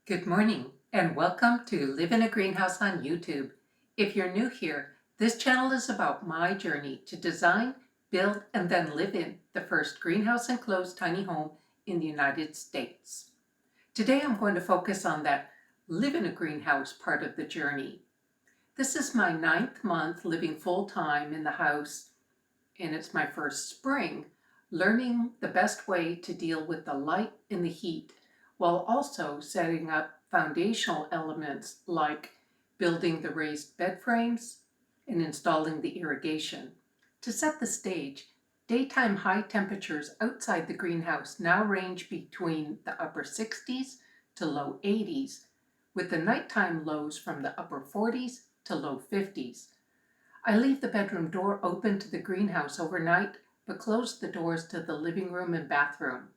Good morning and welcome to Live in a Greenhouse on YouTube. If you're new here, this channel is about my journey to design, build, and then live in the first greenhouse enclosed tiny home in the United States. Today I'm going to focus on that live in a greenhouse part of the journey. This is my 9th month living full-time in the house, and it's my first spring learning the best way to deal with the light and the heat, while also setting up foundational elements like building the raised bed frames and installing the irrigation. To set the stage, daytime high temperatures outside the greenhouse now range between the upper 60s to low 80s, with the nighttime lows from the upper 40s to low 50s. I leave the bedroom door open to the greenhouse overnight, but close the doors to the living room and bathroom.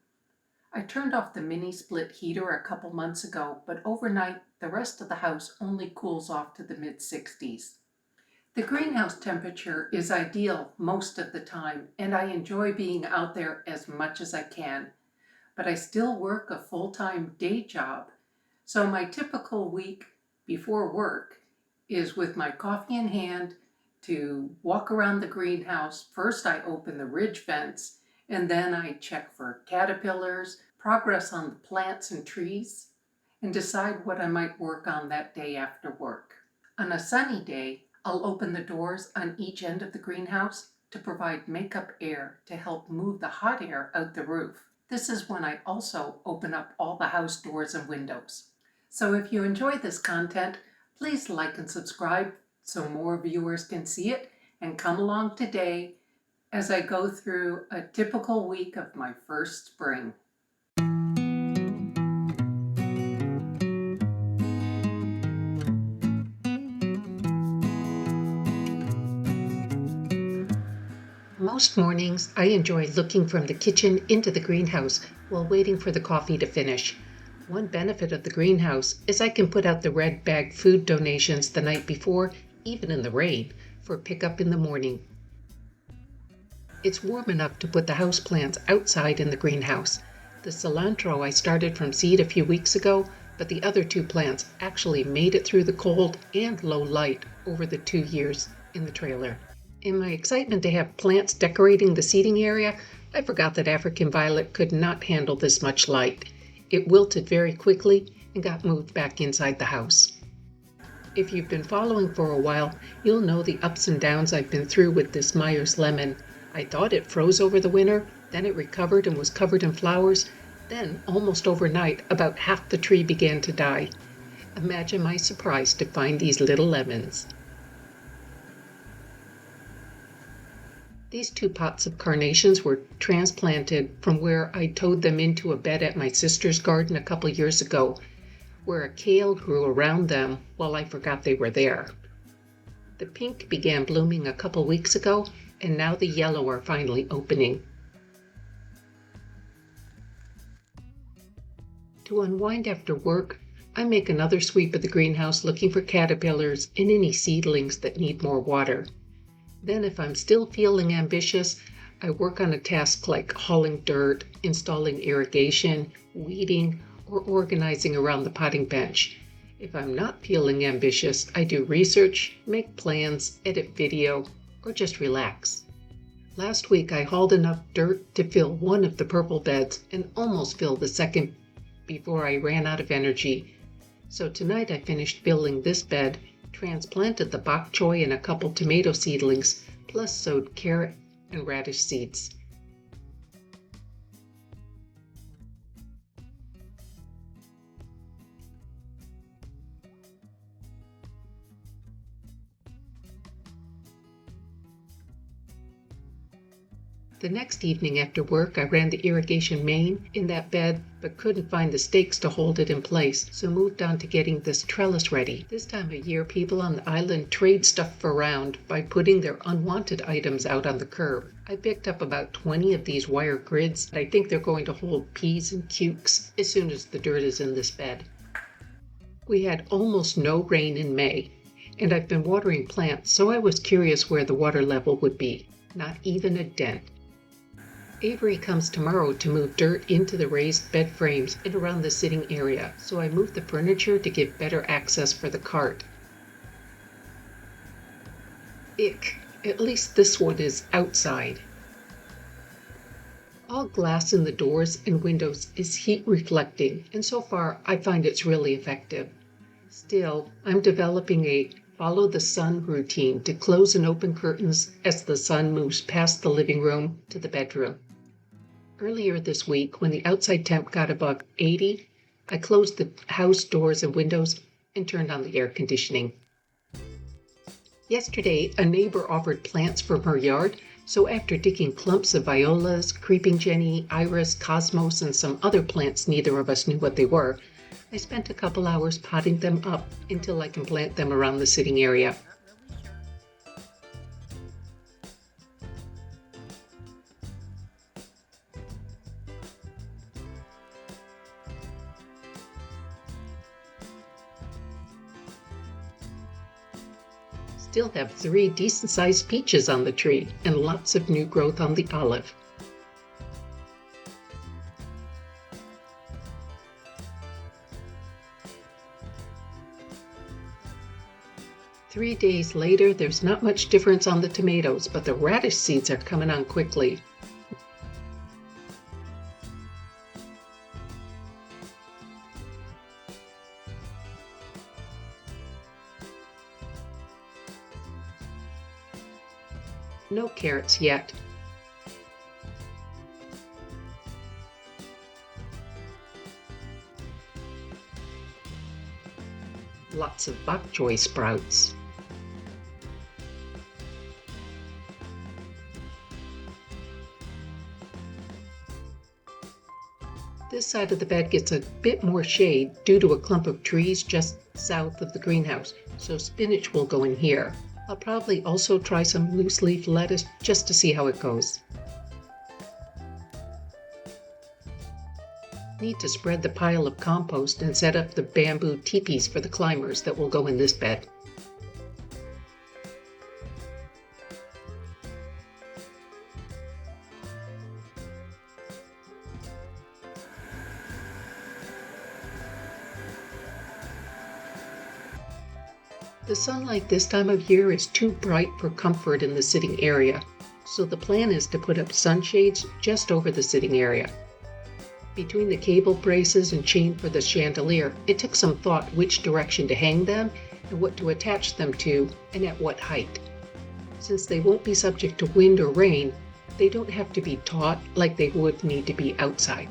I turned off the mini split heater a couple months ago, but overnight the rest of the house only cools off to the mid-60s. The greenhouse temperature is ideal most of the time, and I enjoy being out there as much as I can. But I still work a full-time day job, so my typical week before work is with my coffee in hand to walk around the greenhouse. First I open the ridge vents, and then I check for caterpillars, progress on the plants and trees, and decide what I might work on that day after work. On a sunny day, I'll open the doors on each end of the greenhouse to provide makeup air to help move the hot air out the roof. This is when I also open up all the house doors and windows. So if you enjoy this content, please like and subscribe so more viewers can see it, and come along today as I go through a typical week of my first spring. Most mornings, I enjoy looking from the kitchen into the greenhouse while waiting for the coffee to finish. One benefit of the greenhouse is I can put out the red bag food donations the night before, even in the rain, for pickup in the morning. It's warm enough to put the houseplants outside in the greenhouse. The cilantro I started from seed a few weeks ago, but the other 2 plants actually made it through the cold and low light over the 2 years in the trailer. In my excitement to have plants decorating the seating area, I forgot that African violet could not handle this much light. It wilted very quickly and got moved back inside the house. If you've been following for a while, you'll know the ups and downs I've been through with this Myers lemon. I thought it froze over the winter, then it recovered and was covered in flowers. Then, almost overnight, about half the tree began to die. Imagine my surprise to find these little lemons. These 2 pots of carnations were transplanted from where I towed them into a bed at my sister's garden a couple years ago, where a kale grew around them while I forgot they were there. The pink began blooming a couple weeks ago, and now the yellow are finally opening. To unwind after work, I make another sweep of the greenhouse looking for caterpillars and any seedlings that need more water. Then, if I'm still feeling ambitious, I work on a task like hauling dirt, installing irrigation, weeding, or organizing around the potting bench. If I'm not feeling ambitious, I do research, make plans, edit video, or just relax. Last week I hauled enough dirt to fill one of the purple beds and almost filled the second before I ran out of energy. So tonight I finished filling this bed, transplanted the bok choy and a couple tomato seedlings, plus sowed carrot and radish seeds. The next evening after work, I ran the irrigation main in that bed, but couldn't find the stakes to hold it in place, so moved on to getting this trellis ready. This time of year, people on the island trade stuff around by putting their unwanted items out on the curb. I picked up about 20 of these wire grids. I think they're going to hold peas and cukes as soon as the dirt is in this bed. We had almost no rain in May, and I've been watering plants, so I was curious where the water level would be. Not even a dent. Avery comes tomorrow to move dirt into the raised bed frames and around the sitting area, so I moved the furniture to give better access for the cart. Ick, at least this one is outside. All glass in the doors and windows is heat reflecting, and so far I find it's really effective. Still, I'm developing a follow the sun routine to close and open curtains as the sun moves past the living room to the bedroom. Earlier this week, when the outside temp got above 80, I closed the house doors and windows and turned on the air conditioning. Yesterday, a neighbor offered plants from her yard, so after digging clumps of violas, creeping jenny, iris, cosmos, and some other plants neither of us knew what they were, I spent a couple hours potting them up until I can plant them around the sitting area. Still have 3 decent-sized peaches on the tree and lots of new growth on the olive. Three days later, there's not much difference on the tomatoes, but the radish seeds are coming on quickly. No carrots yet. Lots of bok choy sprouts. This side of the bed gets a bit more shade due to a clump of trees just south of the greenhouse, so spinach will go in here. I'll probably also try some loose leaf lettuce just to see how it goes. Need to spread the pile of compost and set up the bamboo teepees for the climbers that will go in this bed. The sunlight this time of year is too bright for comfort in the sitting area, so the plan is to put up sunshades just over the sitting area. Between the cable braces and chain for the chandelier, it took some thought which direction to hang them and what to attach them to and at what height. Since they won't be subject to wind or rain, they don't have to be taut like they would need to be outside.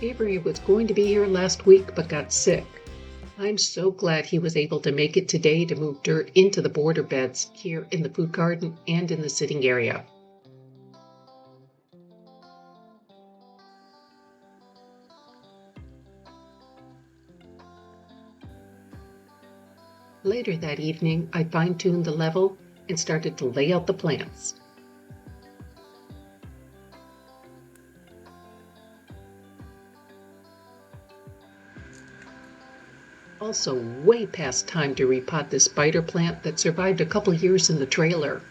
Avery was going to be here last week but got sick. I'm so glad he was able to make it today to move dirt into the border beds here in the food garden and in the sitting area. Later that evening, I fine-tuned the level and started to lay out the plants. Also way past time to repot this spider plant that survived a couple years in the trailer.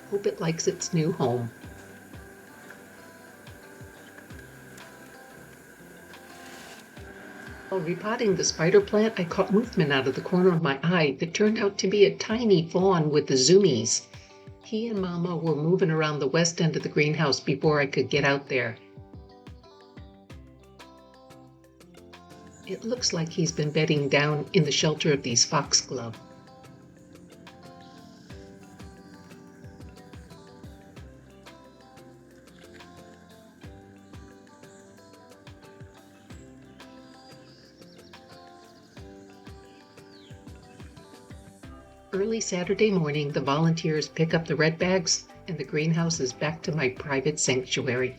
Hope it likes its new home. While repotting the spider plant, I caught movement out of the corner of my eye that turned out to be a tiny fawn with the zoomies. He and Mama were moving around the west end of the greenhouse before I could get out there. It looks like he's been bedding down in the shelter of these foxglove. Early Saturday morning, the volunteers pick up the red bags, and the greenhouse is back to my private sanctuary.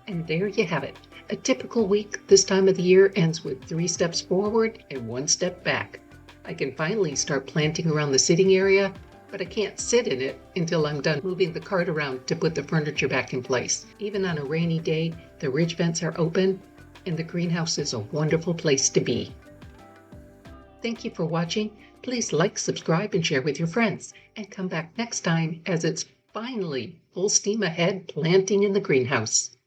And there you have it. A typical week this time of the year ends with 3 steps forward and 1 step back. I can finally start planting around the sitting area, but I can't sit in it until I'm done moving the cart around to put the furniture back in place. Even on a rainy day, the ridge vents are open, and the greenhouse is a wonderful place to be. Thank you for watching. Please like, subscribe, and share with your friends. And come back next time as it's finally full steam ahead planting in the greenhouse.